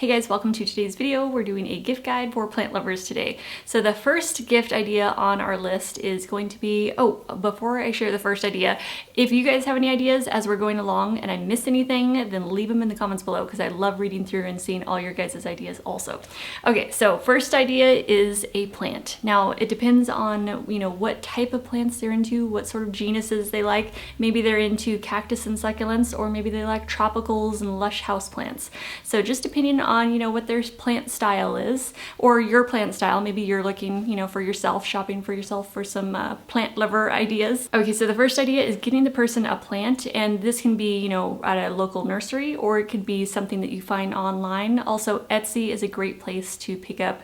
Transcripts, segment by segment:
Hey guys, welcome to today's video. We're doing a gift guide for plant lovers today. So the first gift idea on our list is going to be, before I share the first idea, if you guys have any ideas as we're going along and I missed anything, then leave them in the comments below because I love reading through and seeing all your guys' ideas also. Okay, so first idea is a plant. Now it depends on, what type of plants they're into, what sort of genuses they like. Maybe they're into cactus and succulents, or maybe they like tropicals and lush houseplants. So just depending on what their plant style is, or your plant style. Maybe you're looking for yourself, shopping for yourself for some plant lover ideas. Okay, so the first idea is getting the person a plant, and this can be at a local nursery, or it could be something that you find online. Also, Etsy is a great place to pick up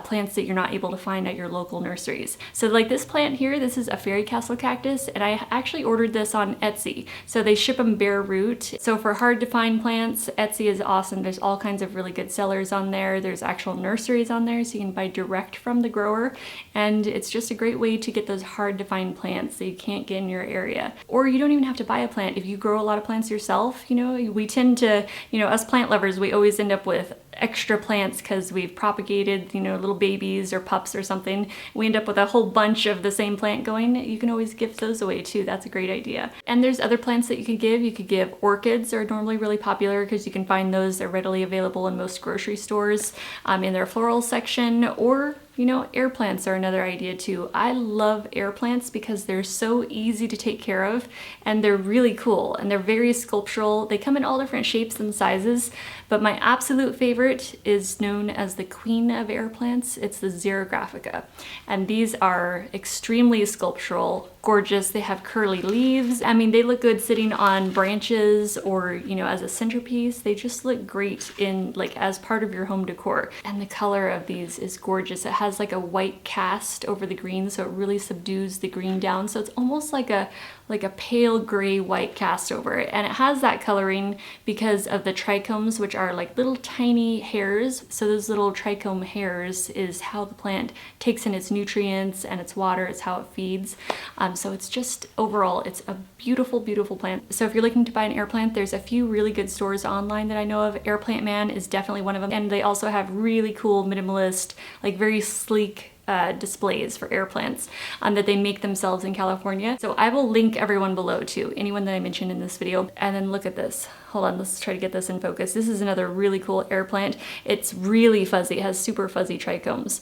plants that you're not able to find at your local nurseries. So like this plant here, this is a fairy castle cactus, and I actually ordered this on Etsy. So they ship them bare root. So for hard to find plants, Etsy is awesome. There's all kinds of really good sellers on there. There's actual nurseries on there, so you can buy direct from the grower, and it's just a great way to get those hard to find plants that you can't get in your area. Or you don't even have to buy a plant. If you grow a lot of plants yourself, we tend to, us plant lovers, we always end up with extra plants because we've propagated, little babies or pups or something. We end up with a whole bunch of the same plant going. You can always gift those away too. That's a great idea. And there's other plants that you could give. You could give orchids, are normally really popular because you can find those. They're readily available in most grocery stores in their floral section. Or air plants are another idea too. I love air plants because they're so easy to take care of, and they're really cool, and they're very sculptural. They come in all different shapes and sizes, but my absolute favorite is known as the queen of air plants. It's the Xerographica, and these are extremely sculptural, gorgeous. They have curly leaves. I mean, they look good sitting on branches or, as a centerpiece. They just look great in as part of your home decor. And the color of these is gorgeous. It has like a white cast over the green, so it really subdues the green down. So it's almost like a pale gray white cast over it. And it has that coloring because of the trichomes, which are like little tiny hairs. So those little trichome hairs is how the plant takes in its nutrients and its water. It's how it feeds. So it's just overall, it's a beautiful, beautiful plant. So if you're looking to buy an air plant, there's a few really good stores online that I know of. Air Plant Man is definitely one of them. And they also have really cool minimalist, very sleek displays for air plants that they make themselves in California. So I will link everyone below too, anyone that I mentioned in this video. And then look at this. Hold on, let's try to get this in focus. This is another really cool air plant. It's really fuzzy, it has super fuzzy trichomes.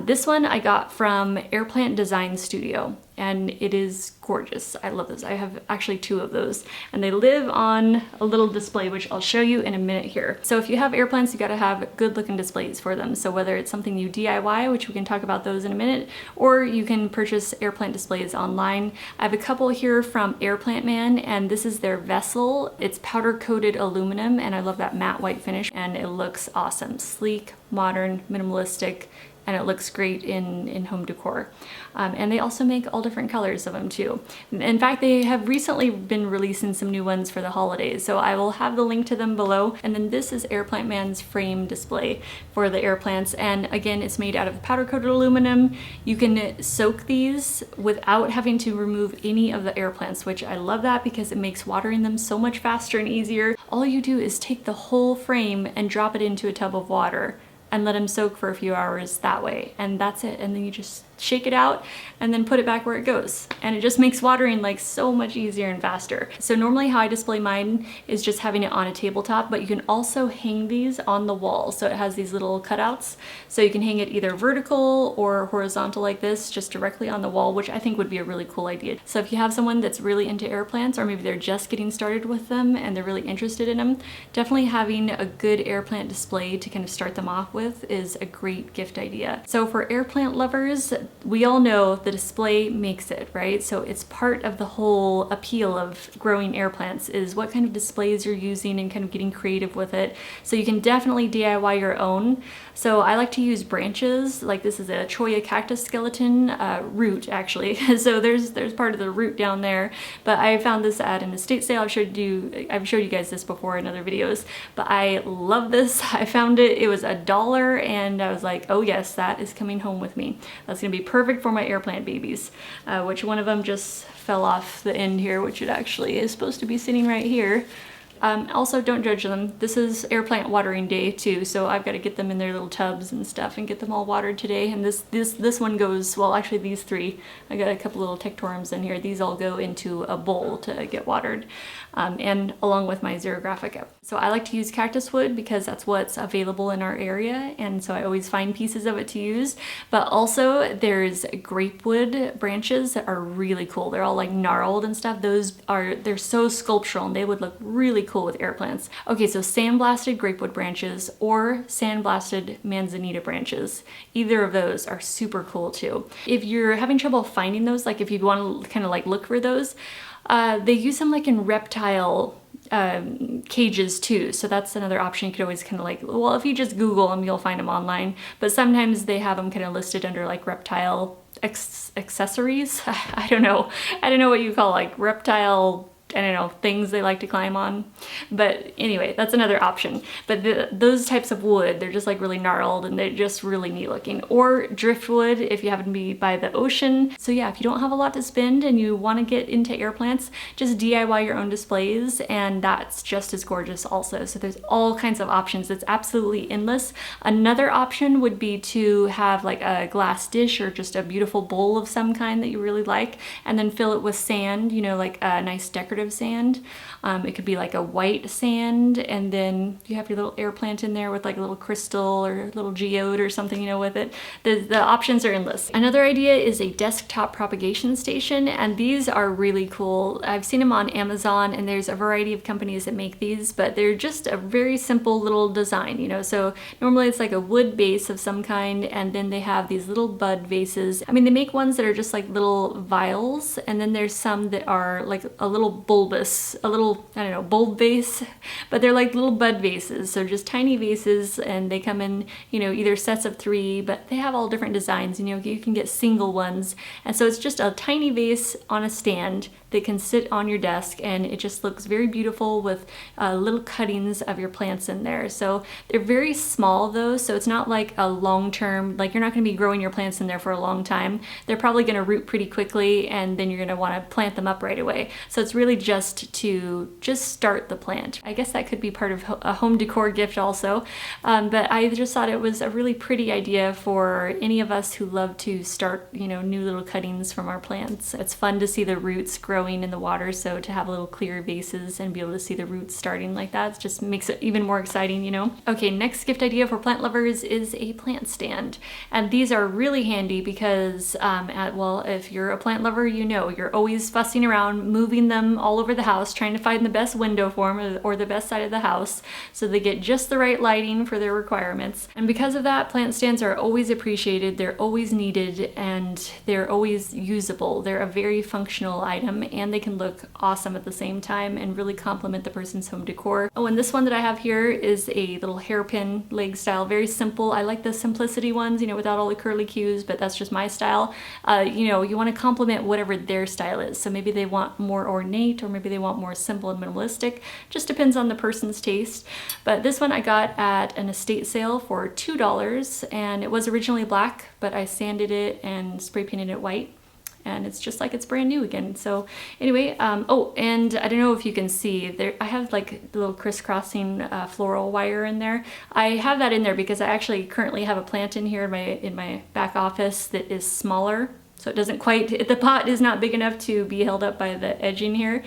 This one I got from Air Plant Design Studio, and it is gorgeous. I love this. I have actually two of those, and they live on a little display, which I'll show you in a minute here. So if you have air plants, you gotta have good looking displays for them. So whether it's something you DIY, which we can talk about those in a minute, or you can purchase air plant displays online. I have a couple here from Air Plant Man, and this is their vessel. It's powder coated aluminum, and I love that matte white finish, and it looks awesome. Sleek, modern, minimalistic, and it looks great in home decor. And they also make all different colors of them too. In fact, they have recently been releasing some new ones for the holidays, so I will have the link to them below. And then this is Air Plant Man's frame display for the air plants, and again, it's made out of powder coated aluminum. You can soak these without having to remove any of the air plants, which I love that because it makes watering them so much faster and easier. All you do is take the whole frame and drop it into a tub of water and let them soak for a few hours that way, and that's it. And then you just shake it out and then put it back where it goes, and it just makes watering so much easier and faster. So normally how I display mine is just having it on a tabletop, but you can also hang these on the wall. So it has these little cutouts, so you can hang it either vertical or horizontal like this, just directly on the wall, which I think would be a really cool idea. So if you have someone that's really into air plants, or maybe they're just getting started with them and they're really interested in them, definitely having a good air plant display to kind of start them off with is a great gift idea. So for air plant lovers, we all know the display makes it, right? So it's part of the whole appeal of growing air plants is what kind of displays you're using and kind of getting creative with it. So you can definitely DIY your own. So I like to use branches, like this is a Cholla cactus skeleton root actually. So there's part of the root down there, but I found this at an estate sale. I've showed you guys this before in other videos, but I love this. I found it was $1, and I was like, oh yes, that is coming home with me. That's gonna be perfect for my air plant babies, which one of them just fell off the end here, which it actually is supposed to be sitting right here. Also, don't judge them. This is air plant watering day too, so I've got to get them in their little tubs and stuff and get them all watered today. And this one goes, well, actually these three, I got a couple little tectoriums in here. These all go into a bowl to get watered, and along with my Xerographica. So I like to use cactus wood because that's what's available in our area, and so I always find pieces of it to use. But also there's grapewood branches that are really cool. They're all like gnarled and stuff. They're so sculptural and they would look really cool with air plants. Okay, so sandblasted grapewood branches or sandblasted manzanita branches. Either of those are super cool too. If you're having trouble finding those, like if you want to kind of like look for those, they use them like in reptile cages too, so that's another option. You could always kind of like, well, if you just Google them, you'll find them online, but sometimes they have them kind of listed under like reptile accessories. I don't know what you call like reptile, I don't know, things they like to climb on. But anyway, that's another option. But those types of wood, they're just like really gnarled and they're just really neat looking. Or driftwood if you happen to be by the ocean. So yeah, if you don't have a lot to spend and you want to get into air plants, just DIY your own displays and that's just as gorgeous also. So there's all kinds of options. It's absolutely endless. Another option would be to have like a glass dish or just a beautiful bowl of some kind that you really like, and then fill it with sand, you know, like a nice decorative sand. It could be like a white sand, and then you have your little air plant in there with like a little crystal or a little geode or something, you know, with it. The options are endless. Another idea is a desktop propagation station, and these are really cool. I've seen them on Amazon, and there's a variety of companies that make these, but they're just a very simple little design, you know. So normally it's like a wood base of some kind, and then they have these little bud vases. I mean, they make ones that are just like little vials, and then there's some that are like a little bulbous, a little, I don't know, bulb vase, but they're like little bud vases. So just tiny vases, and they come in, you know, either sets of 3, but they have all different designs. You know, you can get single ones. And so it's just a tiny vase on a stand that can sit on your desk, and it just looks very beautiful with little cuttings of your plants in there. So they're very small though, so it's not like a long-term, like you're not going to be growing your plants in there for a long time. They're probably going to root pretty quickly, and then you're going to want to plant them up right away. So it's really just to start the plant. I guess that could be part of a home decor gift also, but I just thought it was a really pretty idea for any of us who love to start, you know, new little cuttings from our plants. It's fun to see the roots grow in the water, so to have little clear vases and be able to see the roots starting like that just makes it even more exciting, you know. Okay, next gift idea for plant lovers is a plant stand, and these are really handy because well, if you're a plant lover, you know you're always fussing around moving them all over the house, trying to find the best window for them or the best side of the house so they get just the right lighting for their requirements. And because of that, plant stands are always appreciated, they're always needed, and they're always usable. They're a very functional item, and they can look awesome at the same time and really complement the person's home decor. Oh, and this one that I have here is a little hairpin leg style, very simple. I like the simplicity ones, you know, without all the curly cues, but that's just my style. You know, you want to complement whatever their style is. So maybe they want more ornate, or maybe they want more simple and minimalistic. Just depends on the person's taste. But this one I got at an estate sale for $2, and it was originally black, but I sanded it and spray painted it white, and it's just like it's brand new again. So anyway, oh, and I don't know if you can see there, I have like the little crisscrossing floral wire in there. I have that in there because I actually currently have a plant in here in my back office that is smaller. So it doesn't quite, the pot is not big enough to be held up by the edging here.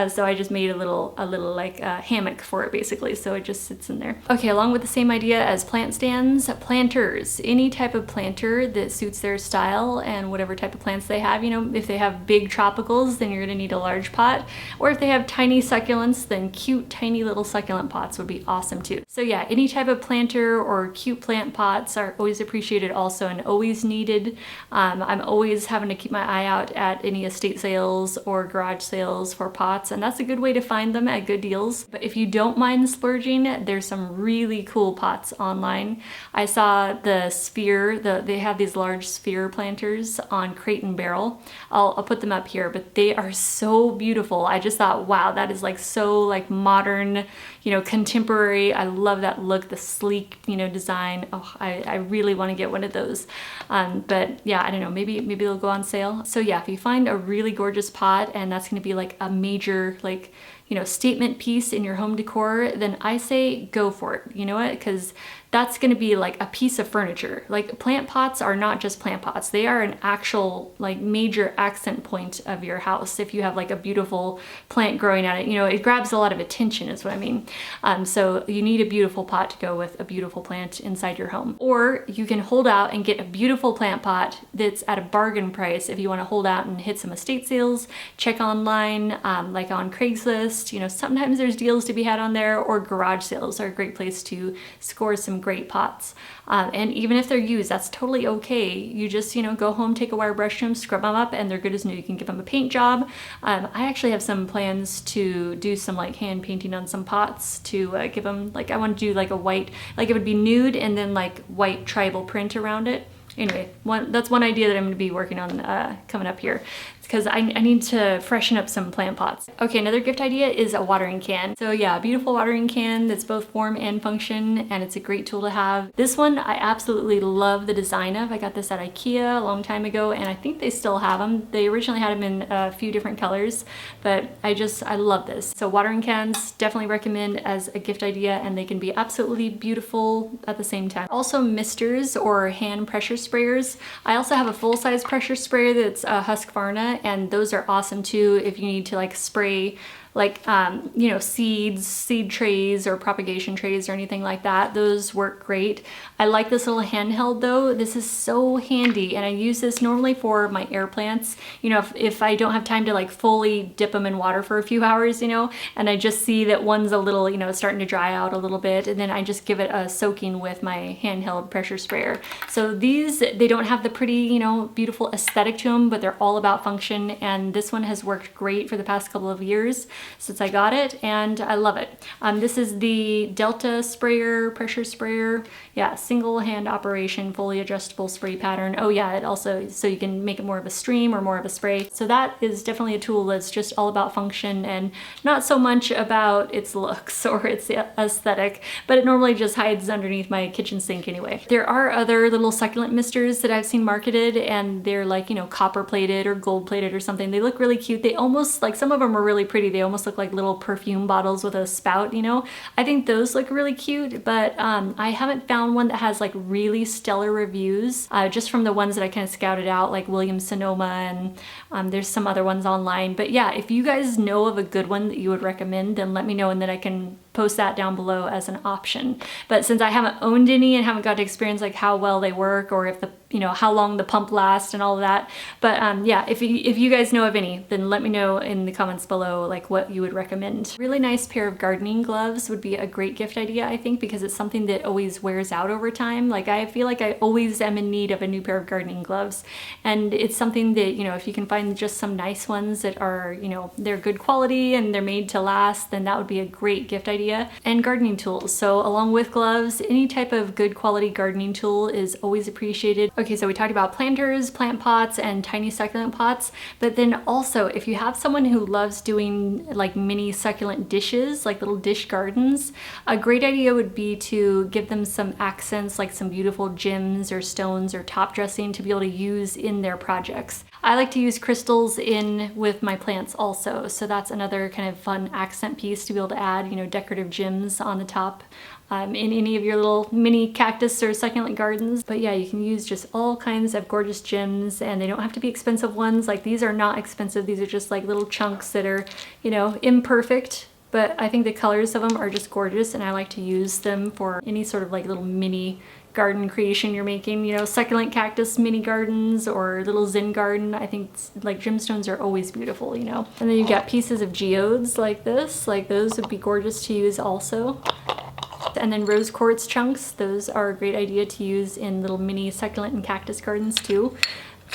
So I just made a little like hammock for it basically. So it just sits in there. Okay, along with the same idea as plant stands, planters. Any type of planter that suits their style and whatever type of plants they have. You know, if they have big tropicals, then you're gonna need a large pot. Or if they have tiny succulents, then cute tiny little succulent pots would be awesome too. So yeah, any type of planter or cute plant pots are always appreciated also and always needed. I'm always having to keep my eye out at any estate sales or garage sales for pots, and that's a good way to find them at good deals. But if you don't mind splurging, there's some really cool pots online. I saw the sphere, they have these large sphere planters on Crate and Barrel. I'll put them up here, but they are so beautiful. I just thought, wow, that is like so like modern, you know, contemporary. I love that look, the sleek, you know, design. Oh, I really want to get one of those. But yeah, I don't know, maybe they'll go on sale. So yeah, if you find a really gorgeous pot and that's going to be like a major like you know, statement piece in your home decor, then I say go for it. You know what? Because that's going to be like a piece of furniture. Like plant pots are not just plant pots. They are an actual like major accent point of your house. If you have like a beautiful plant growing at it, you know, it grabs a lot of attention is what I mean. So you need a beautiful pot to go with a beautiful plant inside your home. Or you can hold out and get a beautiful plant pot that's at a bargain price if you want to hold out and hit some estate sales. Check online, like on Craigslist. You know, sometimes there's deals to be had on there, or garage sales are a great place to score some great pots. And even if they're used, that's totally okay. You just, you know, go home, take a wire brush to them, scrub them up, and they're good as new. You can give them a paint job. I actually have some plans to do some like hand painting on some pots to give them, like I want to do like a white, like it would be nude and then like white tribal print around it. Anyway, that's one idea that I'm going to be working on coming up here, because I need to freshen up some plant pots. Okay, another gift idea is a watering can. So yeah, a beautiful watering can that's both form and function, and it's a great tool to have. This one I absolutely love the design of. I got this at IKEA a long time ago, and I think they still have them. They originally had them in a few different colors, but I love this. So watering cans, definitely recommend as a gift idea, and they can be absolutely beautiful at the same time. Also misters or hand pressure sprayers. I also have a full-size pressure sprayer that's a Husqvarna, and those are awesome too if you need to like spray like, you know, seed trays or propagation trays or anything like that. Those work great. I like this little handheld though. This is so handy, and I use this normally for my air plants. You know, if I don't have time to like fully dip them in water for a few hours, you know, and I just see that one's a little, you know, starting to dry out a little bit, and then I just give it a soaking with my handheld pressure sprayer. So these, they don't have the pretty, you know, beautiful aesthetic to them, but they're all about function, and this one has worked great for the past couple of years since I got it, and I love it. This is the Delta sprayer, pressure sprayer. Yeah, single hand operation, fully adjustable spray pattern. Oh yeah, it also, so you can make it more of a stream or more of a spray. So that is definitely a tool that's just all about function and not so much about its looks or its aesthetic, but it normally just hides underneath my kitchen sink anyway. There are other little succulent misters that I've seen marketed, and they're like, you know, copper plated or gold plated or something. They look really cute. They almost, like, some of them are really pretty. They almost look like little perfume bottles with a spout, you know? I think those look really cute, but I haven't found one that has like really stellar reviews, just from the ones that I kind of scouted out, like Williams Sonoma, and there's some other ones online. But yeah, if you guys know of a good one that you would recommend, then let me know, and then I can post that down below as an option. But since I haven't owned any and haven't got to experience like how well they work, or if the, you know, how long the pump lasts and all of that. But yeah, if you guys know of any, then let me know in the comments below like what you would recommend. Really nice pair of gardening gloves would be a great gift idea, I think, because it's something that always wears out over time. Like I feel like I always am in need of a new pair of gardening gloves, and it's something that, you know, if you can find just some nice ones that are, you know, they're good quality and they're made to last, then that would be a great gift idea. And gardening tools. So along with gloves, any type of good quality gardening tool is always appreciated. Okay, so we talked about planters, plant pots, and tiny succulent pots, but then also if you have someone who loves doing like mini succulent dishes, like little dish gardens, a great idea would be to give them some accents, like some beautiful gems or stones or top dressing to be able to use in their projects. I like to use crystals in with my plants also, so that's another kind of fun accent piece to be able to add, you know, decorative gems on the top in any of your little mini cactus or succulent gardens. But yeah, you can use just all kinds of gorgeous gems, and they don't have to be expensive ones. Like these are not expensive. These are just like little chunks that are, you know, imperfect, but I think the colors of them are just gorgeous, and I like to use them for any sort of like little mini garden creation you're making, you know, succulent cactus mini gardens or little zen garden. I think like gemstones are always beautiful, you know. And then you've got pieces of geodes like this, like those would be gorgeous to use also. And then rose quartz chunks, those are a great idea to use in little mini succulent and cactus gardens too.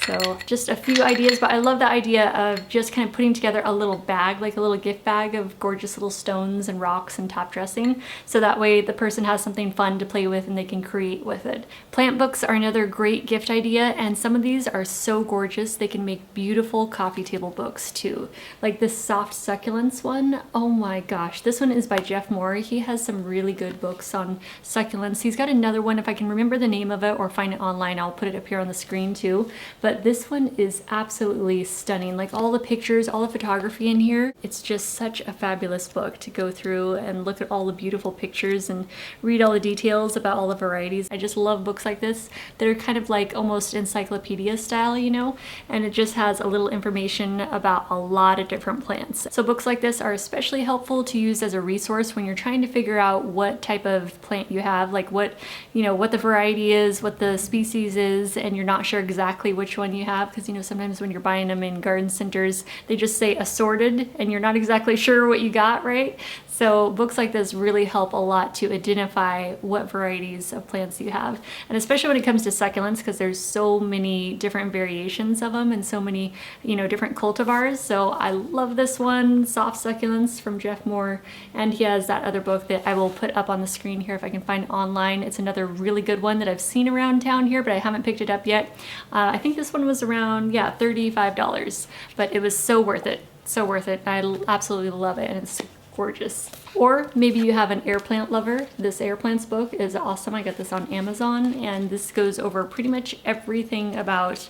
So just a few ideas, but I love the idea of just kind of putting together a little bag, like a little gift bag of gorgeous little stones and rocks and top dressing. So that way the person has something fun to play with and they can create with it. Plant books are another great gift idea, and some of these are so gorgeous. They can make beautiful coffee table books too. Like this soft succulents one. Oh my gosh, this one is by Jeff Moore. He has some really good books on succulents. He's got another one, if I can remember the name of it or find it online, I'll put it up here on the screen too. but this one is absolutely stunning. Like all the pictures, all the photography in here, it's just such a fabulous book to go through and look at all the beautiful pictures and read all the details about all the varieties. I just love books like this that are kind of like almost encyclopedia style, you know, and it just has a little information about a lot of different plants. So books like this are especially helpful to use as a resource when you're trying to figure out what type of plant you have, like what, you know, what the variety is, what the species is, and you're not sure exactly which one you have, because you know sometimes when you're buying them in garden centers they just say assorted and you're not exactly sure what you got, right? So books like this really help a lot to identify what varieties of plants you have, and especially when it comes to succulents, because there's so many different variations of them and so many, you know, different cultivars. So I love this one, Soft Succulents from Jeff Moore, and he has that other book that I will put up on the screen here if I can find it online. It's another really good one that I've seen around town here, but I haven't picked it up yet. I think this one was around, yeah, $35, but it was so worth it. So worth it. I absolutely love it, and it's gorgeous. Or maybe you have an air plant lover. This air plants book is awesome. I got this on Amazon, and this goes over pretty much everything about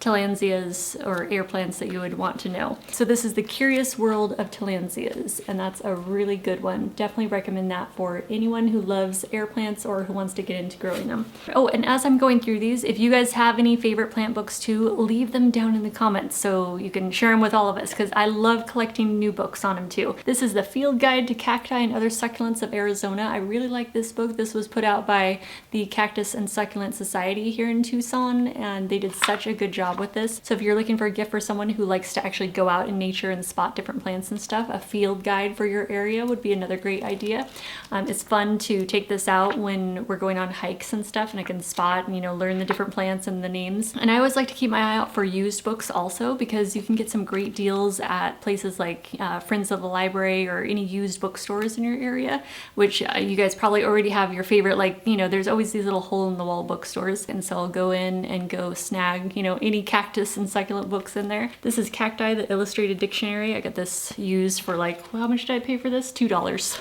tillandsias or air plants that you would want to know. So this is The Curious World of Tillandsias, and that's a really good one. Definitely recommend that for anyone who loves air plants or who wants to get into growing them. Oh, and as I'm going through these, if you guys have any favorite plant books too, leave them down in the comments so you can share them with all of us, because I love collecting new books on them too. This is The Field Guide to Cacti and Other Succulents of Arizona. I really like this book. This was put out by the Cactus and Succulent Society here in Tucson, and they did such a good job with this. So if you're looking for a gift for someone who likes to actually go out in nature and spot different plants and stuff, a field guide for your area would be another great idea. It's fun to take this out when we're going on hikes and stuff, and I can spot and, you know, learn the different plants and the names. And I always like to keep my eye out for used books also, because you can get some great deals at places like Friends of the Library or any used bookstores in your area, which you guys probably already have your favorite, like, you know, there's always these little hole-in-the-wall bookstores, and so I'll go in and go snag, you know, any cactus and succulent books in there. This is Cacti, the Illustrated Dictionary. I got this used for like, well, how much did I pay for this? $2.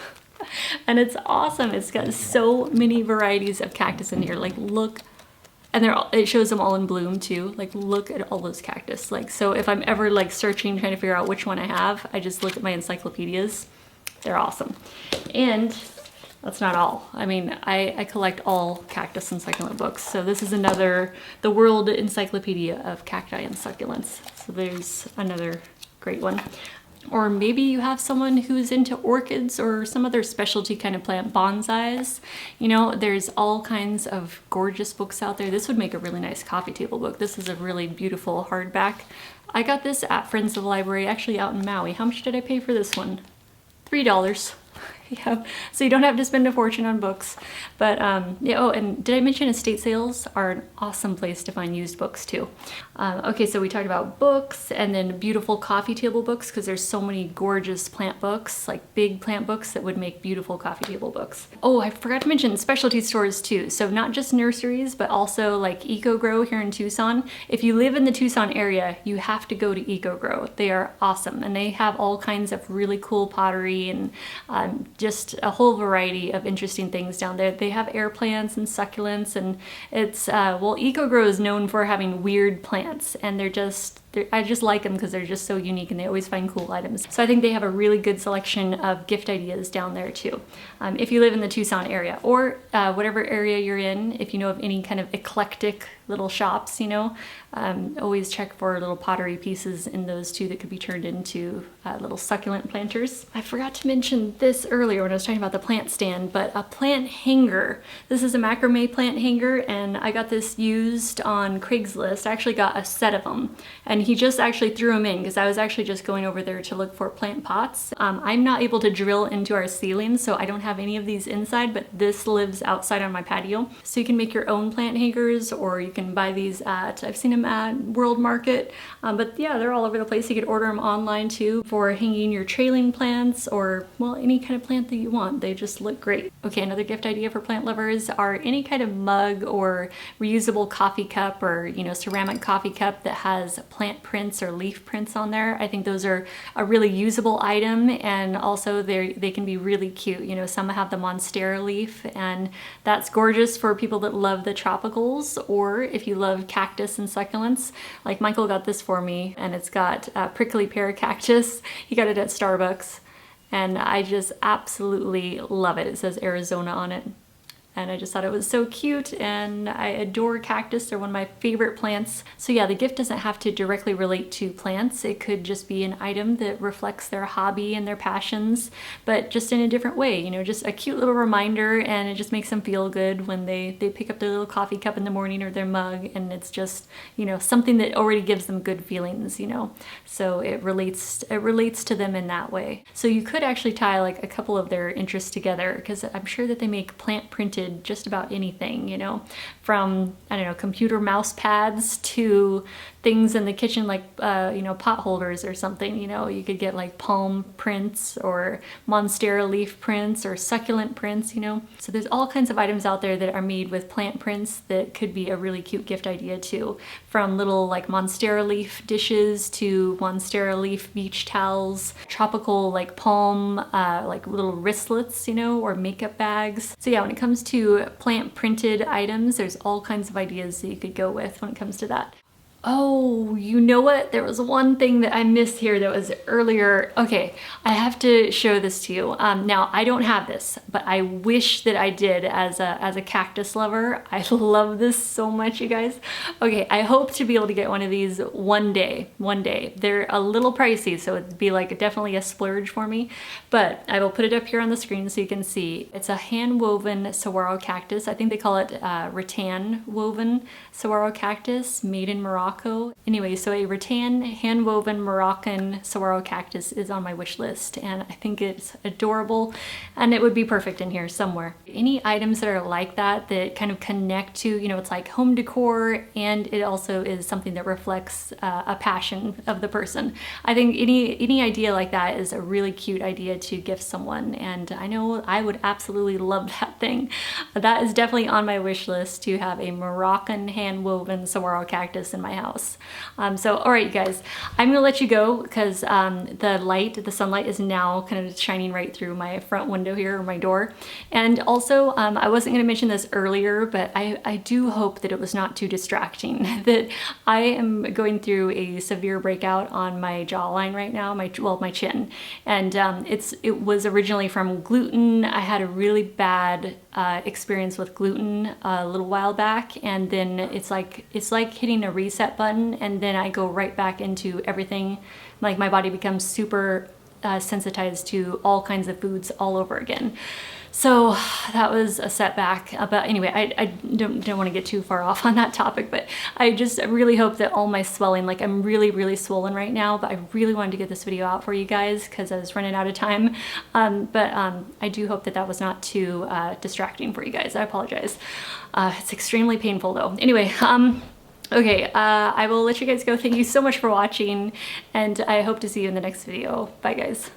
And it's awesome. It's got so many varieties of cactus in here. Like, look, and it shows them all in bloom too. Like, look at all those cactus. Like, so if I'm ever like searching, trying to figure out which one I have, I just look at my encyclopedias. They're awesome. And that's not all. I mean, I collect all cactus and succulent books. So this is another, the World Encyclopedia of Cacti and Succulents. So there's another great one. Or maybe you have someone who's into orchids or some other specialty kind of plant, bonsais. You know, there's all kinds of gorgeous books out there. This would make a really nice coffee table book. This is a really beautiful hardback. I got this at Friends of the Library, actually out in Maui. How much did I pay for this one? $3. Yeah, so you don't have to spend a fortune on books. But yeah, oh, and did I mention estate sales are an awesome place to find used books too. Okay, so we talked about books and then beautiful coffee table books, because there's so many gorgeous plant books, like big plant books that would make beautiful coffee table books. Oh, I forgot to mention specialty stores too. So not just nurseries, but also like EcoGrow here in Tucson. If you live in the Tucson area, you have to go to EcoGrow. They are awesome, and they have all kinds of really cool pottery and just a whole variety of interesting things down there. They have air plants and succulents, and it's, well, EcoGrow is known for having weird plants, and I just like them because they're just so unique and they always find cool items. So I think they have a really good selection of gift ideas down there too. If you live in the Tucson area, or whatever area you're in, if you know of any kind of eclectic little shops, you know, always check for little pottery pieces in those too that could be turned into little succulent planters. I forgot to mention this earlier when I was talking about the plant stand, but a plant hanger. This is a macrame plant hanger, and I got this used on Craigslist. I actually got a set of them, and he just actually threw them in because I was actually just going over there to look for plant pots. I'm not able to drill into our ceiling, so I don't have any of these inside, but this lives outside on my patio. So you can make your own plant hangers, or you can buy these at, I've seen them at World Market, but yeah, they're all over the place. You could order them online too for hanging your trailing plants, or, well, any kind of plant that you want. They just look great. Okay, another gift idea for plant lovers are any kind of mug or reusable coffee cup, or, you know, ceramic coffee cup that has plant plant prints or leaf prints on there. I think those are a really usable item, and also they can be really cute. You know, some have the Monstera leaf, and that's gorgeous for people that love the tropicals, or if you love cactus and succulents. Like Michael got this for me, and it's got prickly pear cactus. He got it at Starbucks, and I just absolutely love it. It says Arizona on it. And I just thought it was so cute, and I adore cactus. They're one of my favorite plants. So yeah, the gift doesn't have to directly relate to plants. It could just be an item that reflects their hobby and their passions, but just in a different way, you know, just a cute little reminder, and it just makes them feel good when they pick up their little coffee cup in the morning or their mug, and it's just, you know, something that already gives them good feelings, you know. So it relates to them in that way. So you could actually tie like a couple of their interests together, because I'm sure that they make plant printed just about anything, you know, from, I don't know, computer mouse pads to things in the kitchen, like, you know, pot holders or something. You know, you could get like palm prints or Monstera leaf prints or succulent prints, you know. So there's all kinds of items out there that are made with plant prints that could be a really cute gift idea too. From little like Monstera leaf dishes to Monstera leaf beach towels, tropical like palm, like little wristlets, you know, or makeup bags. So yeah, when it comes to plant printed items, there's all kinds of ideas that you could go with when it comes to that. Oh, you know what? There was one thing that I missed here that was earlier. Okay, I have to show this to you. Now, I don't have this, but I wish that I did as a cactus lover. I love this so much, you guys. Okay, I hope to be able to get one of these one day. They're a little pricey, so it'd be like definitely a splurge for me, but I will put it up here on the screen so you can see. It's a hand-woven saguaro cactus. I think they call it rattan woven saguaro cactus made in Morocco. Anyway, so a rattan hand-woven Moroccan saguaro cactus is on my wish list, and I think it's adorable, and it would be perfect in here somewhere. Any items that are like that kind of connect to, you know, it's like home decor, and it also is something that reflects a passion of the person. I think any idea like that is a really cute idea to gift someone, and I know I would absolutely love that thing. That is definitely on my wish list, to have a Moroccan hand-woven saguaro cactus in my house. So all right, you guys, I'm gonna let you go, because the sunlight is now kind of shining right through my front window here, or my door. And also, I wasn't gonna mention this earlier, but I do hope that it was not too distracting. That I am going through a severe breakout on my jawline right now, my chin, and it was originally from gluten. I had a really bad experience with gluten a little while back, and then it's like hitting a reset button, and then I go right back into everything. Like my body becomes super sensitized to all kinds of foods all over again. So that was a setback. But anyway, I don't want to get too far off on that topic, but I just really hope that all my swelling, like I'm really swollen right now, but I really wanted to get this video out for you guys because I was running out of time. I do hope that that was not too distracting for you guys. I apologize. It's extremely painful though. Anyway, okay, I will let you guys go. Thank you so much for watching, and I hope to see you in the next video. Bye guys.